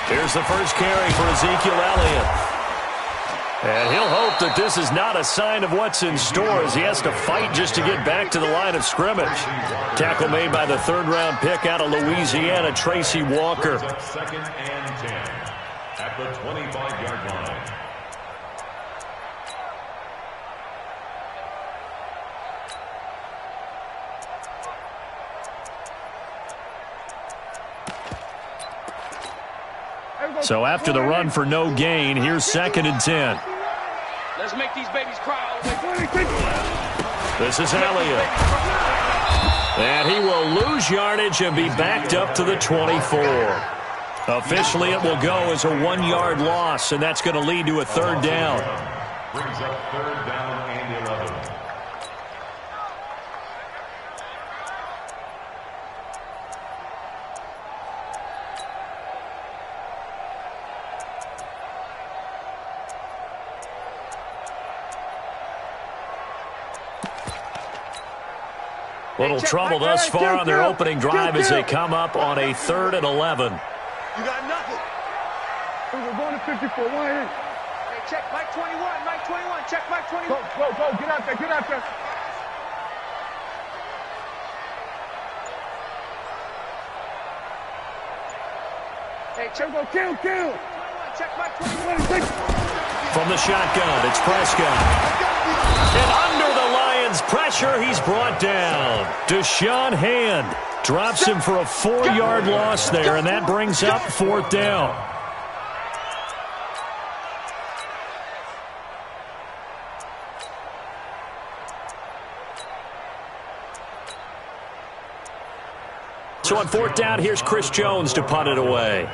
Here's the first carry for Ezekiel Elliott. And he'll hope that this is not a sign of what's in store as he has to fight just to get back to the line of scrimmage. Tackle made by the third-round pick out of Louisiana, Tracy Walker. Second and 10 at the 25-yard line. So after the run for no gain, here's second and 10. Let's make these babies cry. This is Elliott. And he will lose yardage and be backed up to the 24. Officially, it will go as a 1-yard loss, and that's going to lead to a third down. Brings up third down and 11. Little trouble thus far on their opening drive as they come up on a 3rd and 11. You got nothing. We're going to 54. Hey, check Mike 21. Mike 21. Check Mike 21. Go. Get out there. Get out there. Hey, check. Go. Kill. Check Mike 21. From the shotgun, it's Prescott. And under the Lions' pressure, he's brought down. Deshaun Hand drops him for a 4-yard loss there, and that brings up 4th down. So on 4th down, here's Chris Jones to punt it away.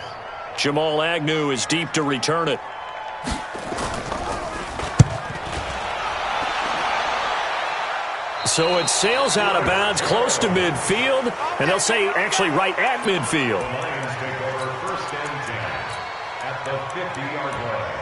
Jamal Agnew is deep to return it. So it sails out of bounds close to midfield, and they'll say actually right at midfield. The Lions take over first and 10 at the 50-yard line.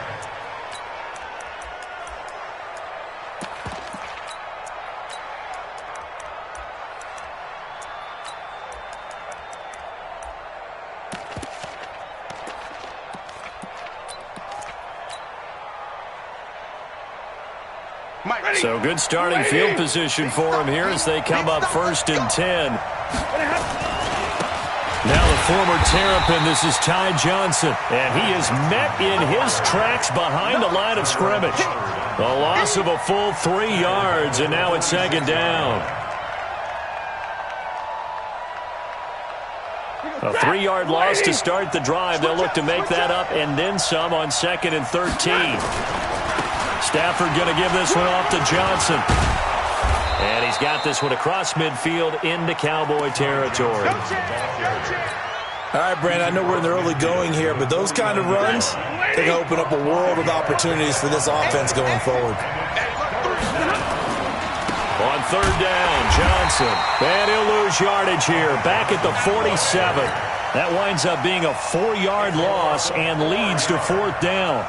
So good starting field position for him here as they come up 1st and 10. Now the former Terrapin, this is Ty Johnson, and he is met in his tracks behind the line of scrimmage. A loss of a full 3 yards, and now it's 2nd down. A 3-yard loss to start the drive. They'll look to make that up and then some on 2nd and 13. Stafford going to give this one off to Johnson. And he's got this one across midfield into Cowboy territory. All right, Brandon, I know we're in the early going here, but those kind of runs, they can open up a world of opportunities for this offense going forward. On 3rd down, Johnson. And he'll lose yardage here, back at the 47. That winds up being a 4-yard loss and leads to 4th down.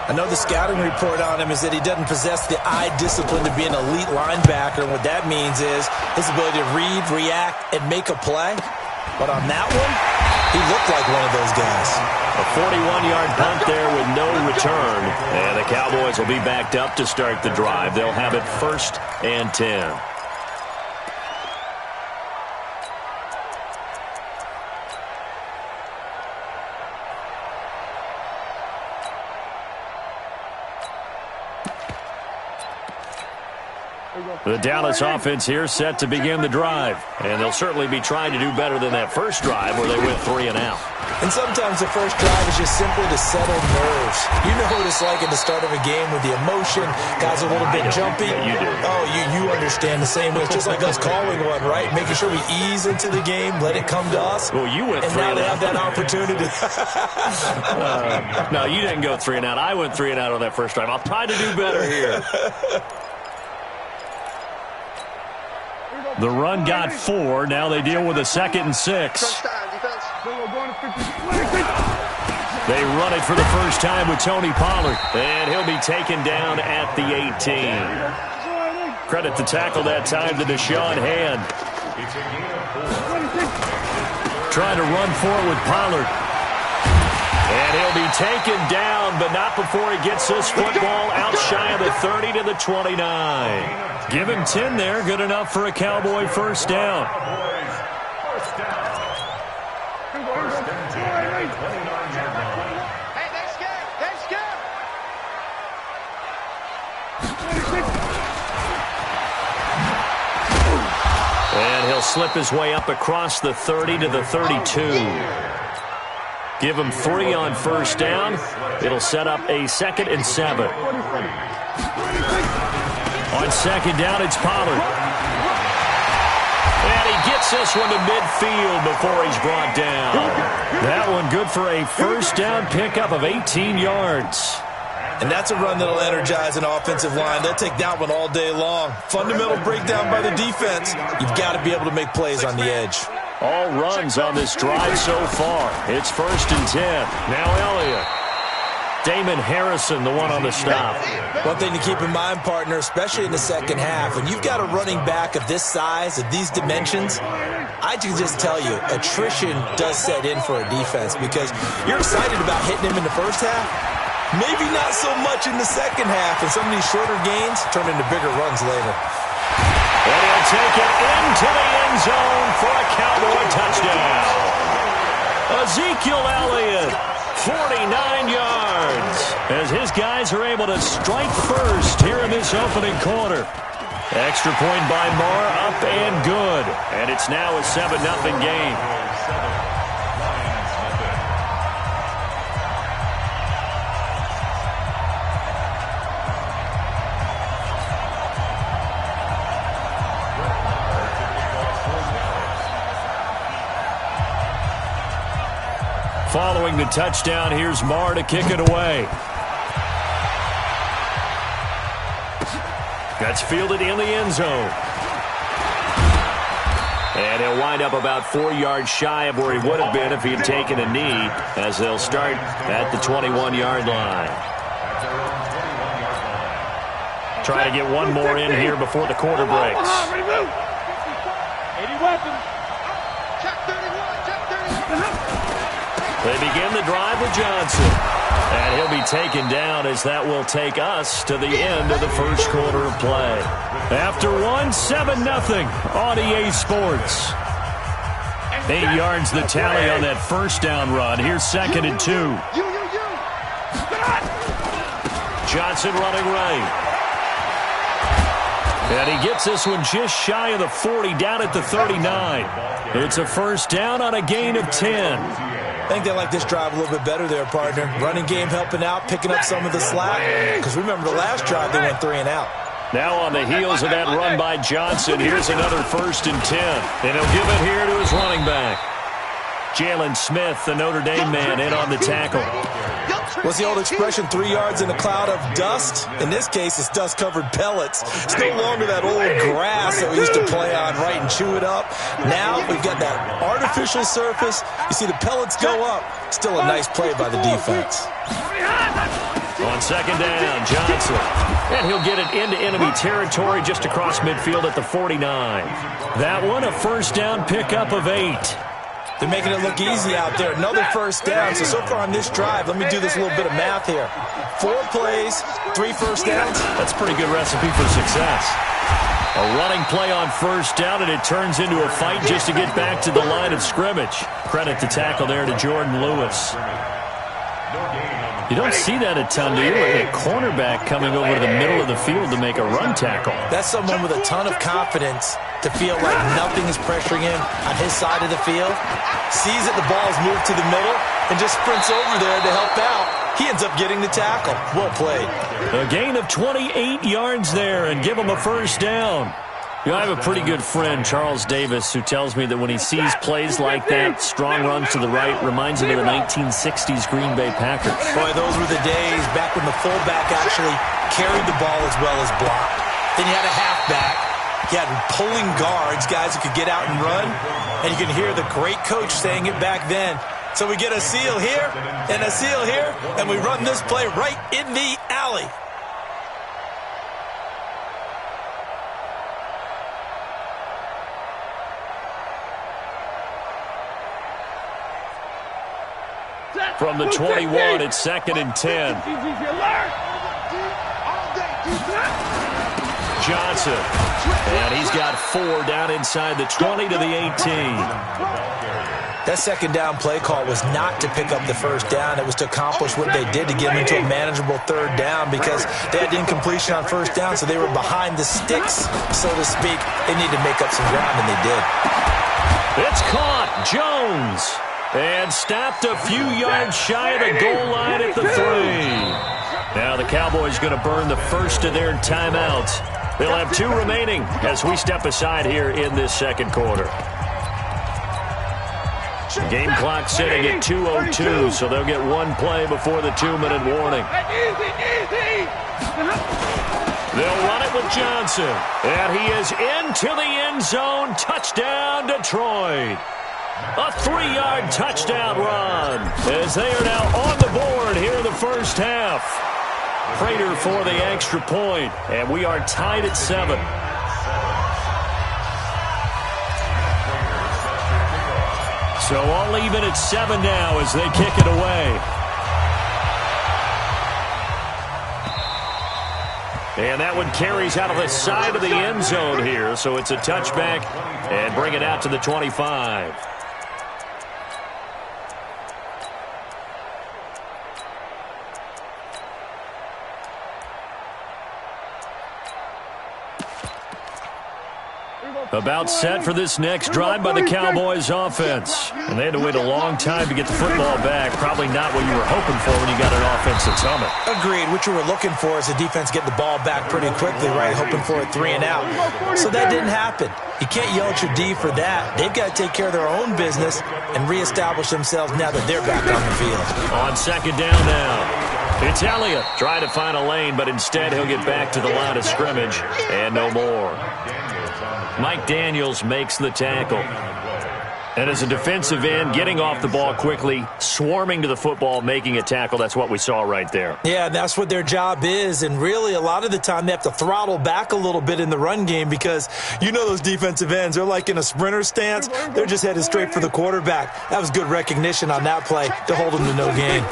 I know the scouting report on him is that he doesn't possess the eye discipline to be an elite linebacker. And what that means is his ability to read, react, and make a play. But on that one, he looked like one of those guys. A 41-yard punt there with no return. And the Cowboys will be backed up to start the drive. They'll have it 1st and 10. The Dallas offense here set to begin the drive. And they'll certainly be trying to do better than that first drive where they went 3 and out. And sometimes the first drive is just simply to settle nerves. You know what it's like at the start of a game with the emotion. Guys are a little bit jumpy. You do. Oh, you understand the same way. It's just like us calling one, right? Making sure we ease into the game, let it come to us. Well, you went 3 and and now they out. have that opportunity. No, you didn't go 3 and out. I went 3 and out on that first drive. I'll try to do better here. The run got 4. Now they deal with a 2nd and 6. They run it for the first time with Tony Pollard. And he'll be taken down at the 18. Credit the tackle that time to Deshaun Hand. Trying to run for it with Pollard. He'll be taken down, but not before he gets this football out shy of the 30 to the 29. Give him 10 there. Good enough for a Cowboy first down. Hey, they're scared. They're scared. And he'll slip his way up across the 30 to the 32. Give him 3 on first down. It'll set up a 2nd and 7. On second down, it's Pollard. And he gets this one to midfield before he's brought down. That one good for a first down pickup of 18 yards. And that's a run that'll energize an offensive line. They'll take that one all day long. Fundamental breakdown by the defense. You've got to be able to make plays on the edge. All runs on this drive so far. It's 1st and 10. Now Elliott. Damon Harrison, the one on the stop. One thing to keep in mind, partner, especially in the second half, when you've got a running back of this size, of these dimensions, I can just tell you, attrition does set in for a defense because you're excited about hitting him in the first half. Maybe not so much in the second half, and some of these shorter gains turn into bigger runs later. And he'll take it into the end zone for a Cowboy touchdown. Ezekiel Elliott, 49 yards, as his guys are able to strike first here in this opening quarter. Extra point by Marr, up and good. And it's now a 7-0 game. Following the touchdown, here's Marr to kick it away. That's fielded in the end zone. And he'll wind up about 4 yards shy of where he would have been if he had taken a knee, as they'll start at the 21-yard line. Try to get one more in here before the quarter breaks. 80 weapons. Check 31. Check 31. They begin the drive with Johnson. And he'll be taken down as that will take us to the end of the first quarter of play. After one, 7-0 on EA Sports. 8 yards the tally on that first down run. Here's 2nd and 2. Johnson running right. And he gets this one just shy of the 40, down at the 39. It's a first down on a gain of 10. I think they like this drive a little bit better there, partner. Running game helping out, picking up some of the slack. Because remember, the last drive they went 3 and out. Now on the heels of that run by Johnson, here's another 1st and 10. And he'll give it here to his running back. Jalen Smith, the Notre Dame man, in on the tackle. What's the old expression, 3 yards in a cloud of dust? In this case, it's dust-covered pellets. It's no longer that old grass that we used to play on, right, and chew it up. Now we've got that artificial surface. You see the pellets go up. Still a nice play by the defense. On second down, Johnson. And he'll get it into enemy territory just across midfield at the 49. That one, a first down pickup of 8. They're making it look easy out there. Another first down. So far on this drive, let me do this little bit of math here. 4 plays, 3 first downs. That's a pretty good recipe for success. A running play on first down, and it turns into a fight just to get back to the line of scrimmage. Credit the tackle there to Jordan Lewis. You don't see that a ton, do you? A cornerback coming over to the middle of the field to make a run tackle. That's someone with a ton of confidence to feel like nothing is pressuring him on his side of the field. Sees that the ball's moved to the middle and just sprints over there to help out. He ends up getting the tackle. Well played. A gain of 28 yards there and give him a first down. You know, I have a pretty good friend, Charles Davis, who tells me that when he sees plays like that, strong runs to the right, reminds him of the 1960s Green Bay Packers. Boy, those were the days back when the fullback actually carried the ball as well as blocked. Then you had a halfback. You had pulling guards, guys who could get out and run. And you can hear the great coach saying it back then. So we get a seal here and a seal here, and we run this play right in the alley. from the 21. It's 2nd and 10. Johnson. And he's got 4 down inside the 20 to the 18. That second down play call was not to pick up the first down. It was to accomplish what they did, to get them into a manageable third down, because they had incompletion on first down, so they were behind the sticks, so to speak. They needed to make up some ground, and they did. It's caught. Jones. And stopped a few yards shy of the goal line at the 3. Now the Cowboys going to burn the first of their timeouts. They'll have 2 remaining as we step aside here in this second quarter. Game clock sitting at 2:02, so they'll get 1 play before the 2-minute warning. They'll run it with Johnson, and he is into the end zone. Touchdown, Detroit. A 3-yard touchdown run as they are now on the board here in the first half. Prater for the extra point, and we are tied at 7. So all even at 7 now as they kick it away. And that one carries out of the side of the end zone here. So it's a touchback and bring it out to the 25. About set for this next drive by the Cowboys offense. And they had to wait a long time to get the football back. Probably not what you were hoping for when you got an offense that's humming. Agreed. What you were looking for is the defense getting the ball back pretty quickly, right? Hoping for a 3 and out. So that didn't happen. You can't yell at your D for that. They've got to take care of their own business and reestablish themselves now that they're back on the field. On second down now. It's Elliott trying to find a lane, but instead he'll get back to the line of scrimmage and no more. Mike Daniels makes the tackle. And as a defensive end, getting off the ball quickly, swarming to the football, making a tackle, that's what we saw right there. Yeah, that's what their job is. And really, a lot of the time, they have to throttle back a little bit in the run game because you know those defensive ends, they're like in a sprinter stance. They're just headed straight for the quarterback. That was good recognition on that play to hold them to no gain.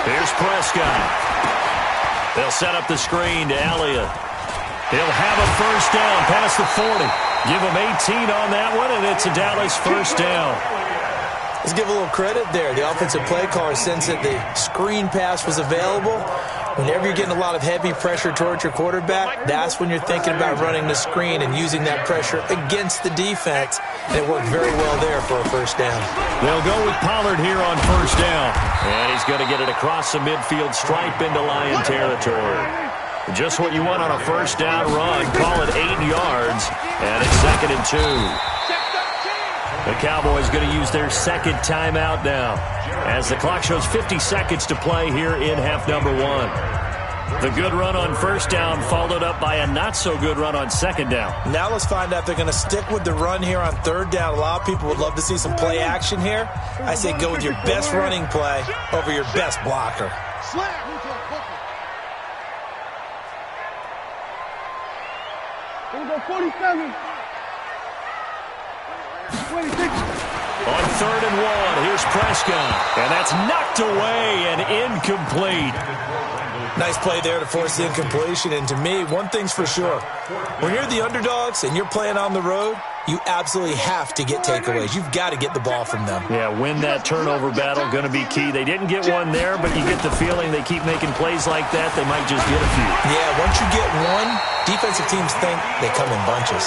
Here's Prescott. They'll set up the screen to Elliott. He'll have a first down past the 40. Give him 18 on that one, and it's a Dallas first down. Let's give a little credit there. The offensive play caller sensed that the screen pass was available. Whenever you're getting a lot of heavy pressure towards your quarterback, that's when you're thinking about running the screen and using that pressure against the defense. And it worked very well there for a first down. They'll go with Pollard here on first down. And he's going to get it across the midfield stripe into Lion territory. Just what you want on a first down run. Call it 8 yards, and it's 2nd and 2. The Cowboys going to use their second timeout now as the clock shows 50 seconds to play here in half number 1. The good run on first down followed up by a not-so-good run on second down. Now let's find out if they're going to stick with the run here on third down. A lot of people would love to see some play action here. I say go with your best running play over your best blocker. Here we go, 47. 26. On 3rd and 1, here's Prescott. And that's knocked away and incomplete. Nice play there to force the incompletion. And to me, one thing's for sure. When you're the underdogs and you're playing on the road, you absolutely have to get takeaways. You've got to get the ball from them. Yeah, win that turnover battle, going to be key. They didn't get one there, but you get the feeling they keep making plays like that, they might just get a few. Yeah, once you get one, defensive teams think they come in bunches.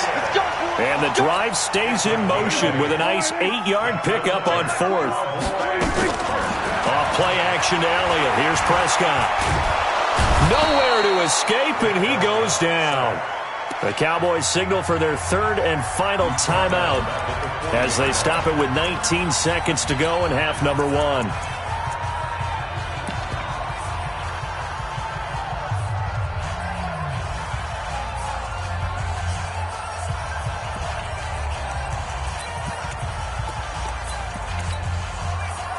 And the drive stays in motion with a nice 8-yard pickup on 4th. Off play action to Elliott. Here's Prescott. Nowhere to escape, and he goes down. The Cowboys signal for their 3rd and final timeout as they stop it with 19 seconds to go in half number 1.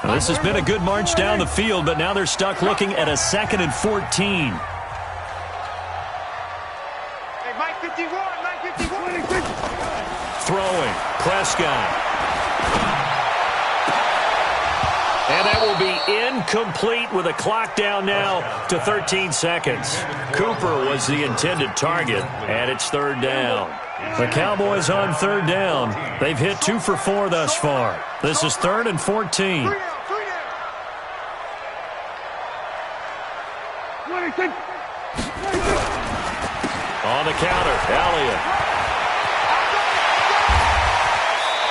Now, this has been a good march down the field, but now they're stuck looking at a 2nd and 14. Throwing, Prescott. And that will be incomplete with a clock down now to 13 seconds. Cooper was the intended target, and it's third down. The Cowboys on third down. They've hit 2 for 4 thus far. This is 3rd and 14. On the counter, Elliott.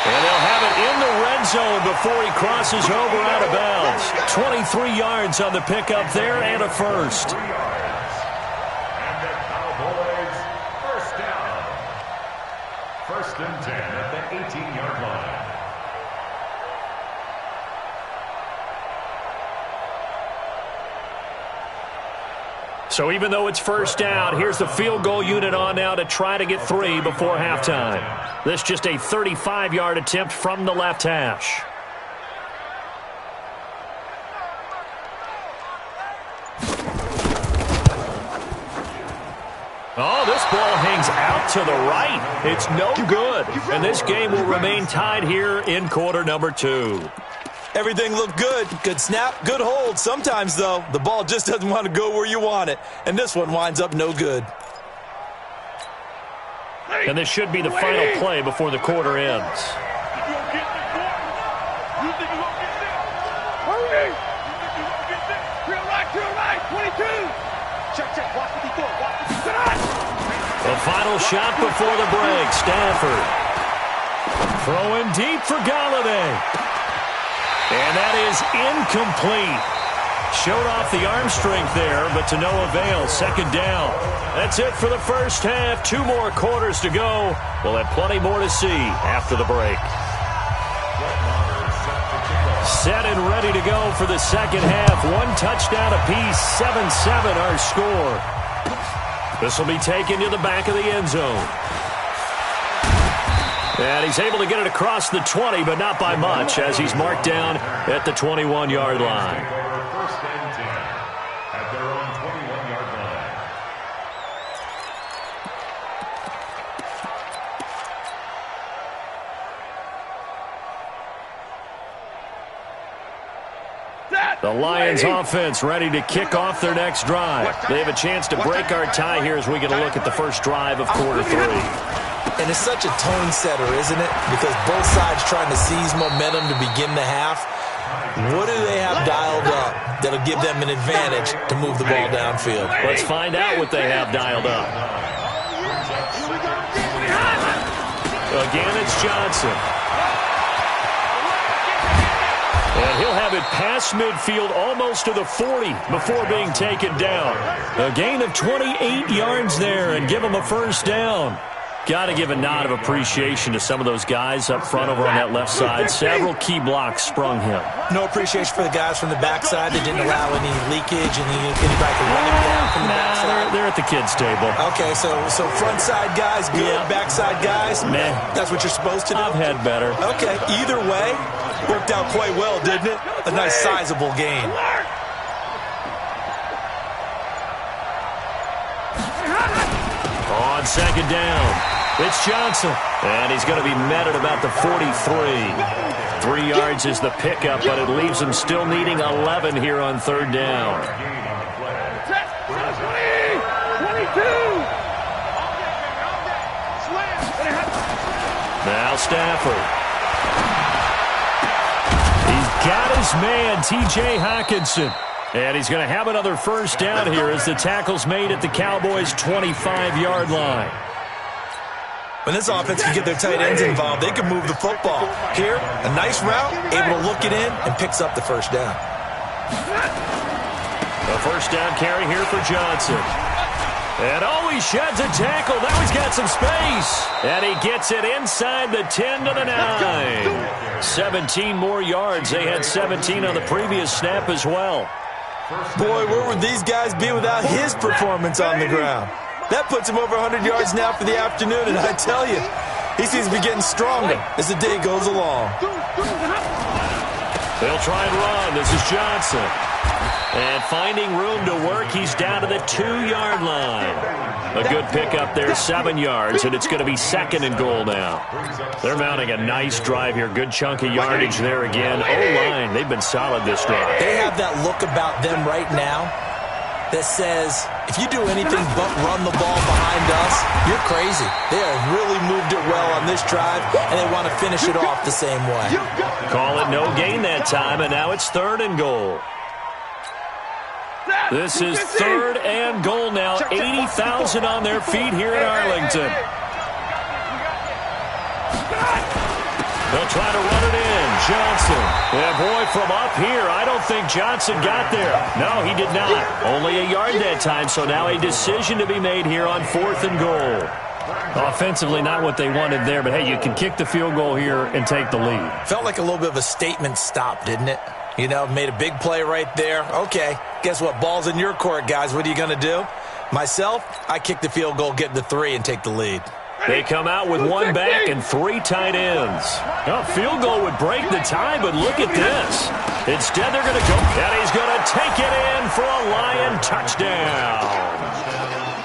And they'll have it in the red zone before he crosses over out of bounds. 23 yards on the pickup there and a first. And the Cowboys first down. 1st and 10 at the 18-yard line. So even though it's first down, here's the field goal unit on now to try to get 3 before halftime. This just a 35-yard attempt from the left hash. Oh, this ball hangs out to the right. It's no good. And this game will remain tied here in quarter number 2. Everything looked good. Good snap, good hold. Sometimes, though, the ball just doesn't want to go where you want it. And this one winds up no good. And this should be the final play before the quarter ends. The final shot before the break. Stafford. Throwing deep for Galladay. And that is incomplete. Showed off the arm strength there, but to no avail. 2nd down. That's it for the first half. 2 more quarters to go. We'll have plenty more to see after the break. Set and ready to go for the second half. 1 touchdown apiece. 7-7 our score. This will be taken to the back of the end zone. And he's able to get it across the 20, but not by much, as he's marked down at the 21-yard line. 1st and 10 at their own 21-yard line. The Lions offense ready to kick off their next drive. They have a chance to break our tie here as we get a look at the first drive of quarter 3. And it's such a tone setter, isn't it? Because both sides trying to seize momentum to begin the half. What do they have dialed up that'll give them an advantage to move the ball downfield? Let's find out what they have dialed up. Again, it's Johnson. And he'll have it past midfield almost to the 40 before being taken down. A gain of 28 yards there and give him a first down. Got to give a nod of appreciation to some of those guys up front over on that left side. Several key blocks sprung him. No appreciation for the guys from the backside that didn't allow any leakage and anybody could run him down from the backside. They're at the kids' table. Okay, so front side guys good, backside guys meh. That's what you're supposed to do? I've had better. Okay, either way, worked out quite well, didn't it? A nice sizable gain. On 2nd down, it's Johnson. And he's going to be met at about the 43. 3 yards is the pickup, but it leaves him still needing 11 here on 3rd down. 22. Now Stafford. He's got his man, T.J. Hockenson. And he's going to have another first down here as the tackle's made at the Cowboys' 25-yard line. When this offense can get their tight ends involved, they can move the football. Here, a nice route, able to look it in, and picks up the first down. A first down carry here for Johnson. And oh, he sheds a tackle. Now he's got some space. And he gets it inside the 10 to the 9. 17 more yards. They had 17 on the previous snap as well. Boy, where would these guys be without his performance on the ground? That puts him over 100 yards now for the afternoon, and I tell you, he seems to be getting stronger as the day goes along. They'll try and run. This is Johnson. And finding room to work, he's down to the 2-yard line. A good pickup there, 7 yards, and it's going to be 2nd and goal now. They're mounting a nice drive here. Good chunk of yardage there again. O-line, they've been solid this drive. They have that look about them right now that says, if you do anything but run the ball behind us, you're crazy. They have really moved it well on this drive, and they want to finish it off the same way. Call it no gain that time, and now it's 3rd and goal. This is 3rd and goal now. 80,000 on their feet here in Arlington. They'll try to run it in. Johnson. Yeah, boy, from up here, I don't think Johnson got there. No, he did not. Only a yard that time, so now a decision to be made here on 4th and goal. Offensively, not what they wanted there, but hey, you can kick the field goal here and take the lead. Felt like a little bit of a statement stop, didn't it? You know, made a big play right there. Okay, guess what? Ball's in your court, guys. What are you going to do? Myself, I kick the field goal, get the 3, and take the lead. They come out with 1 back and 3 tight ends. A field goal would break the tie, but look at this. Instead, they're going to go, and he's going to take it in for a Lion touchdown.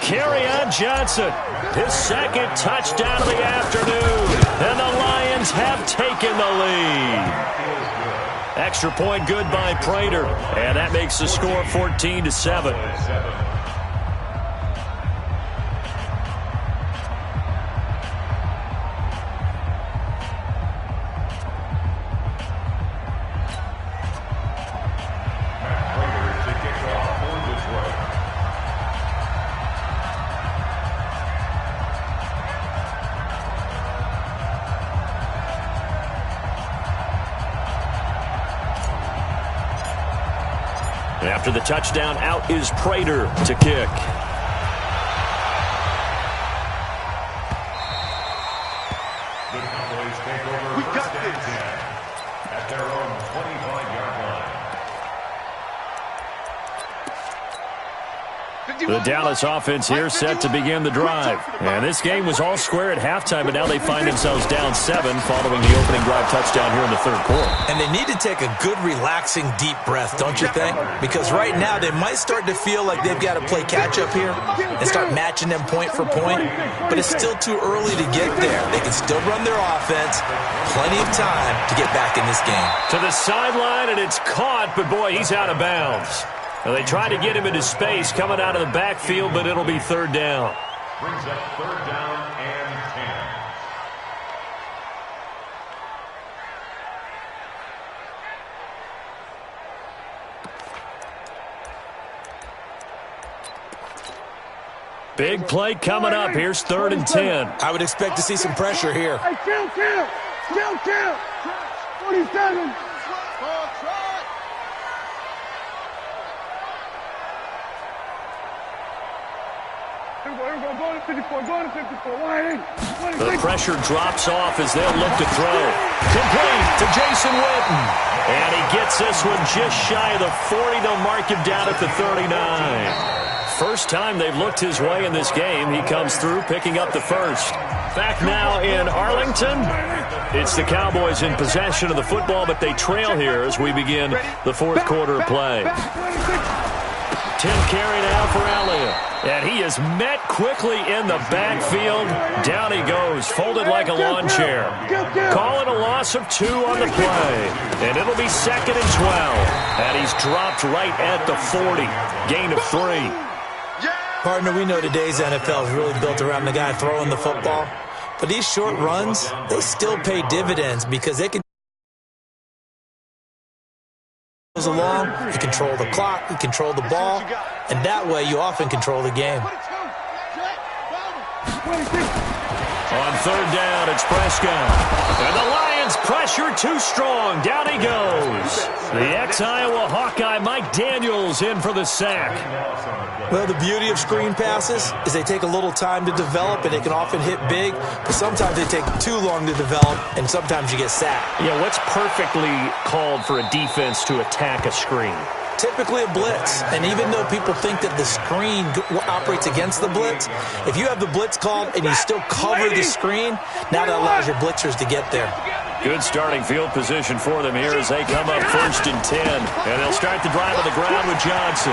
Kerryon Johnson, his 2nd touchdown of the afternoon, and the Lions have taken the lead. Extra point good by Prater, and that makes the score 14-7. After the touchdown, out is Prater to kick. The Cowboys take over. We got this at their own 25-yard line. The Dallas offense here set to begin the drive. And this game was all square at halftime, but now they find themselves down 7 following the opening drive touchdown here in the 3rd quarter. And they need to take a good, relaxing, deep breath, don't you think? Because right now they might start to feel like they've got to play catch-up here and start matching them point for point. But it's still too early to get there. They can still run their offense. Plenty of time to get back in this game. To the sideline, and it's caught, but boy, he's out of bounds. Now, they try to get him into space coming out of the backfield, but it'll be 3rd down. Brings up 3rd down and 10. Big play coming up. Here's 3rd and 10. I would expect to see some pressure here. Hey, kill. 47. Go to 54, The pressure drops off as they'll look to throw. Complete to Jason Witten. And he gets this one just shy of the 40. They'll mark him down at the 39. First time they've looked his way in this game. He comes through, picking up the 1st. Back now in Arlington. It's the Cowboys in possession of the football, but they trail here as we begin the 4th quarter of play. 10 carry now for Elliott. And he is met quickly in the backfield. Down he goes, folded like a lawn chair. Call it a loss of 2 on the play. And it'll be 2nd and 12. And he's dropped right at the 40. Gain of 3. Partner, we know today's NFL is really built around the guy throwing the football. But these short runs, they still pay dividends because they can along, you control the clock, you control the ball, and that way you often control the game. On 3rd down, it's Prescott. And the Lions pressure too strong. Down he goes. The ex-Iowa Hawkeye Mike Daniels in for the sack. Well, the beauty of screen passes is they take a little time to develop, and they can often hit big, but sometimes they take too long to develop, and sometimes you get sacked. Yeah, what's perfectly called for a defense to attack a screen? Typically a blitz, and even though people think that the screen operates against the blitz, if you have the blitz called and you still cover the screen, now that allows your blitzers to get there. Good starting field position for them here as they come up 1st and 10. And they'll start the drive on the ground with Johnson.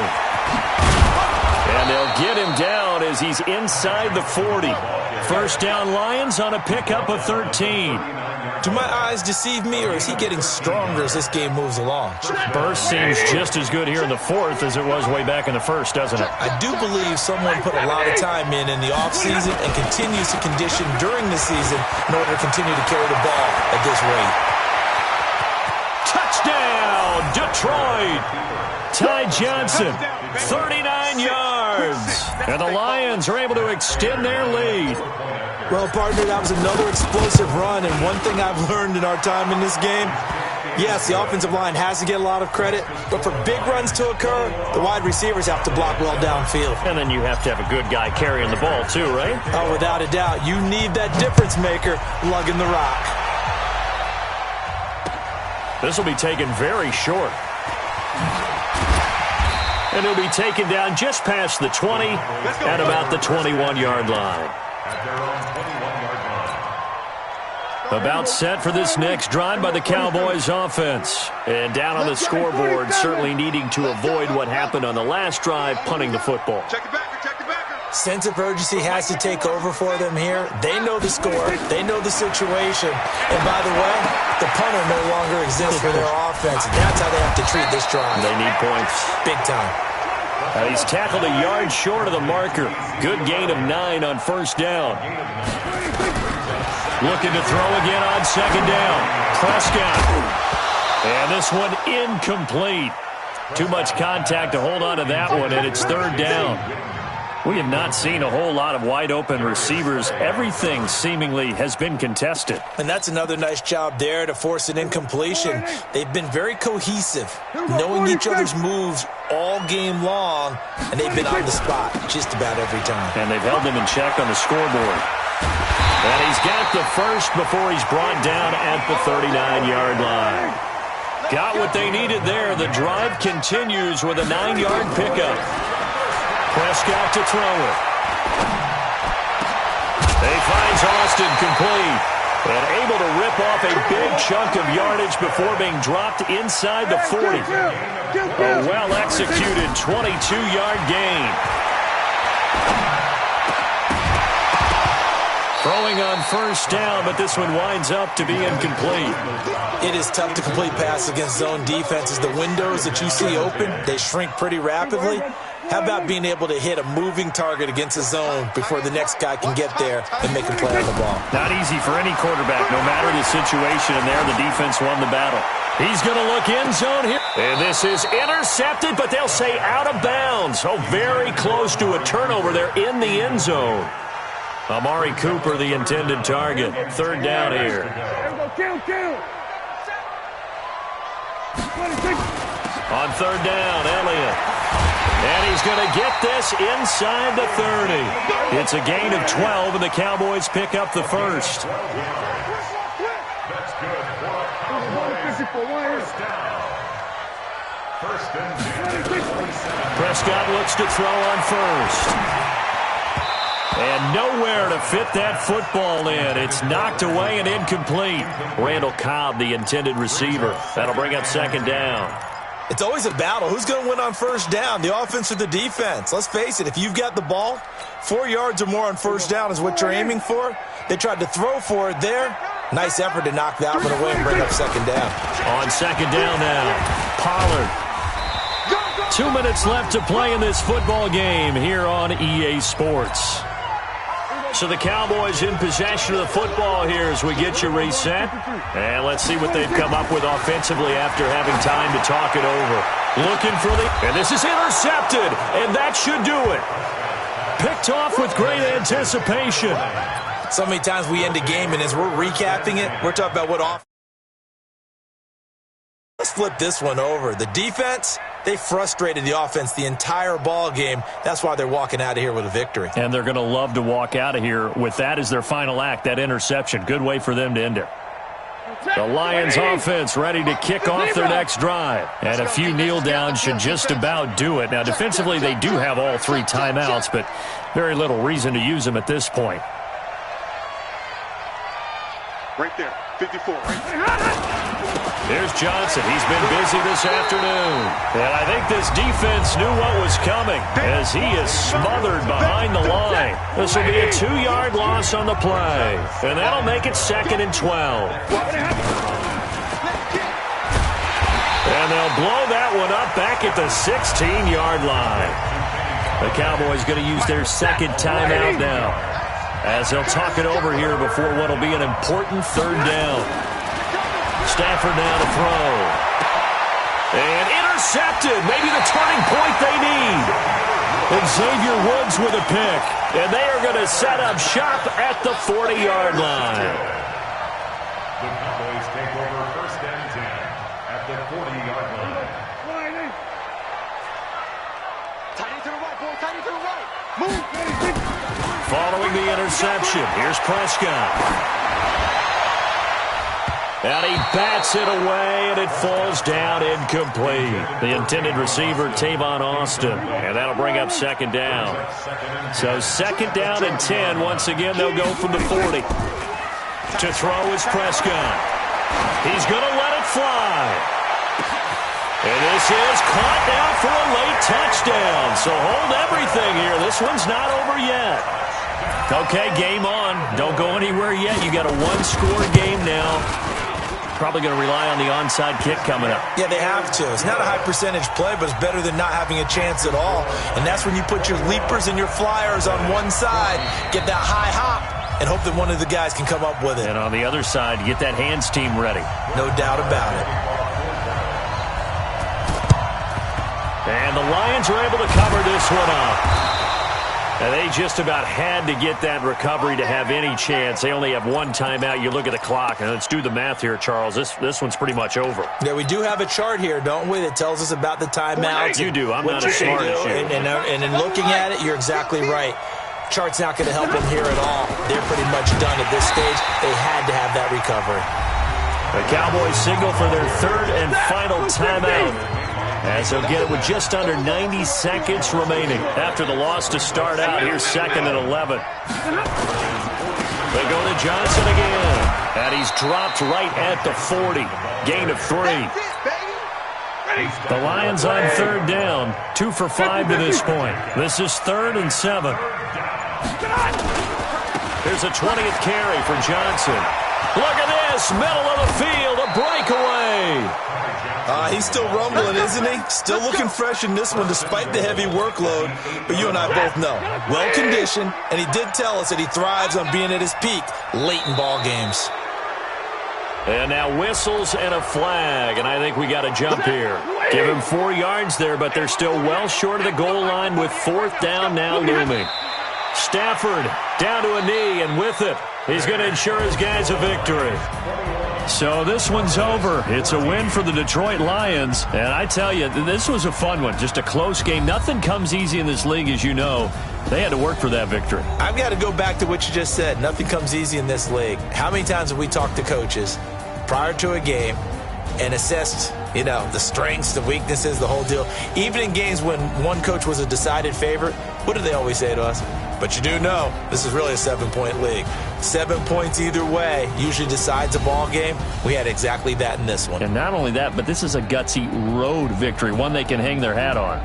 And they'll get him down as he's inside the 40. First down Lions on a pickup of 13. Do my eyes deceive me, or is he getting stronger as this game moves along? Burst seems just as good here in the 4th as it was way back in the 1st, doesn't it? I do believe someone put a lot of time in the offseason and continues to condition during the season in order to continue to carry the ball at this rate. Touchdown, Detroit! Ty Johnson, 39 yards. And the Lions are able to extend their lead. Well, partner, that was another explosive run, and one thing I've learned in our time in this game, yes, the offensive line has to get a lot of credit, but for big runs to occur, the wide receivers have to block well downfield. And then you have to have a good guy carrying the ball too, right? Oh, without a doubt. You need that difference maker lugging the rock. This will be taken very short. And he'll be taken down just past the 20 at about the 21-yard line. About set for this next drive by the Cowboys offense. And down on the scoreboard, certainly needing to avoid what happened on the last drive, punting the football. Sense of urgency has to take over for them here. They know the score. They know the situation. And by the way, the punter no longer exists for their offense. That's how they have to treat this drive. They need points. Big time. He's tackled a yard short of the marker. Good gain of 9 on first down. Looking to throw again on second down. Prescott. And this one incomplete. Too much contact to hold on to that one, and it's third down. We have not seen a whole lot of wide-open receivers. Everything seemingly has been contested. And that's another nice job there to force an incompletion. They've been very cohesive, knowing each other's moves all game long, and they've been on the spot just about every time. And they've held them in check on the scoreboard. And he's got the first before he's brought down at the 39-yard line. Got what they needed there. The drive continues with a 9-yard pickup. Prescott to throw it. He finds Austin complete and able to rip off a big chunk of yardage before being dropped inside the 40. A well-executed 22-yard gain. Throwing on first down, but this one winds up to be incomplete. It is tough to complete passes against zone defenses. The windows that you see open, they shrink pretty rapidly. How about being able to hit a moving target against a zone before the next guy can get there and make a play on the ball? Not easy for any quarterback, no matter the situation, and there the defense won the battle. He's going to look end zone here. And this is intercepted, but they'll say out of bounds. Oh, very close to a turnover there in the end zone. Amari Cooper, the intended target. Third down here. On third down, Elliott. And he's going to get this inside the 30. It's a gain of 12, and the Cowboys pick up the first. That's good for a Cowboys first down. First and 10. Prescott looks to throw on first. And nowhere to fit that football in. It's knocked away and incomplete. Randall Cobb, the intended receiver. That'll bring up second down. It's always a battle. Who's going to win on first down, the offense or the defense? Let's face it, if you've got the ball, 4 yards or more on first down is what you're aiming for. They tried to throw for it there. Nice effort to knock that one away and bring up second down. On second down now, Pollard. 2 minutes left to play in this football game here on EA Sports. So the Cowboys in possession of the football here as we get you reset. And let's see what they've come up with offensively after having time to talk it over. Looking for and this is intercepted, and that should do it. Picked off with great anticipation. So many times we end a game, and as we're recapping it, we're talking about what offense. Let's flip this one over. The defense, they frustrated the offense the entire ball game. That's why they're walking out of here with a victory. And they're going to love to walk out of here with that as their final act, that interception. Good way for them to end it. The Lions offense ready to kick off their next drive. And a few kneel downs should just about do it. Now, defensively, they do have all 3 timeouts, but very little reason to use them at this point. Right there. 54. Here's Johnson. He's been busy this afternoon. And I think this defense knew what was coming as he is smothered behind the line. This will be a 2-yard loss on the play. And that'll make it 2nd and 12. And they'll blow that one up back at the 16-yard line. The Cowboys going to use their second timeout now, as they'll talk it over here before what will be an important 3rd down. Stafford now to throw. And intercepted. Maybe the turning point they need. And Xavier Woods with a pick. And they are going to set up shop at the 40-yard line. The Cowboys take over 1st and 10 at the 40-yard line. Tight end to the right, boy. Tight end to the right. Move. Following the interception, here's Prescott. And he bats it away, and it falls down incomplete. The intended receiver, Tavon Austin. And that'll bring up 2nd down. So 2nd down and 10. Once again, they'll go from the 40. To throw is Prescott. He's going to let it fly. And this is caught now for a late touchdown. So hold everything here. This one's not over yet. Okay, game on. Don't go anywhere yet. You got a 1-score game now. Probably going to rely on the onside kick coming up. Yeah, they have to. It's not a high percentage play, but it's better than not having a chance at all. And that's when you put your leapers and your flyers on one side, get that high hop, and hope that one of the guys can come up with it. And on the other side, get that hands team ready. No doubt about it. And the Lions are able to cover this one up. And they just about had to get that recovery to have any chance. They only have 1 timeout. You look at the clock, and let's do the math here, Charles. This one's pretty much over. Yeah, we do have a chart here, don't we, that tells us about the timeouts. You do. I'm not as smart as you. And in looking at it, you're exactly right. Chart's not going to help them here at all. They're pretty much done at this stage. They had to have that recovery. The Cowboys signal for their 3rd and final timeout, as they'll get it with just under 90 seconds remaining. After the loss to start out, here's 2nd and 11. They go to Johnson again. And he's dropped right at the 40. Gain of 3. The Lions on 3rd down. 2 for 5 to this point. This is 3rd and 7. Here's a 20th carry for Johnson. Look at this. Middle of the field. A breakaway. He's still rumbling, isn't he? Still looking fresh in this one despite the heavy workload. But you and I both know, well-conditioned, and he did tell us that he thrives on being at his peak late in ball games. And now whistles and a flag, and I think we got to jump here. Give him 4 yards there, but they're still well short of the goal line with 4th down now looming. Stafford down to a knee, and with it, he's going to ensure his guys a victory. So this one's over. It's a win for the Detroit Lions. And I tell you, this was a fun one. Just a close game. Nothing comes easy in this league, as you know. They had to work for that victory. I've got to go back to what you just said. Nothing comes easy in this league. How many times have we talked to coaches prior to a game and assessed, the strengths, the weaknesses, the whole deal? Even in games when one coach was a decided favorite, what do they always say to us? But you do know this is really a 7-point league. 7 points either way usually decides a ball game. We had exactly that in this one. And not only that, but this is a gutsy road victory, one they can hang their hat on.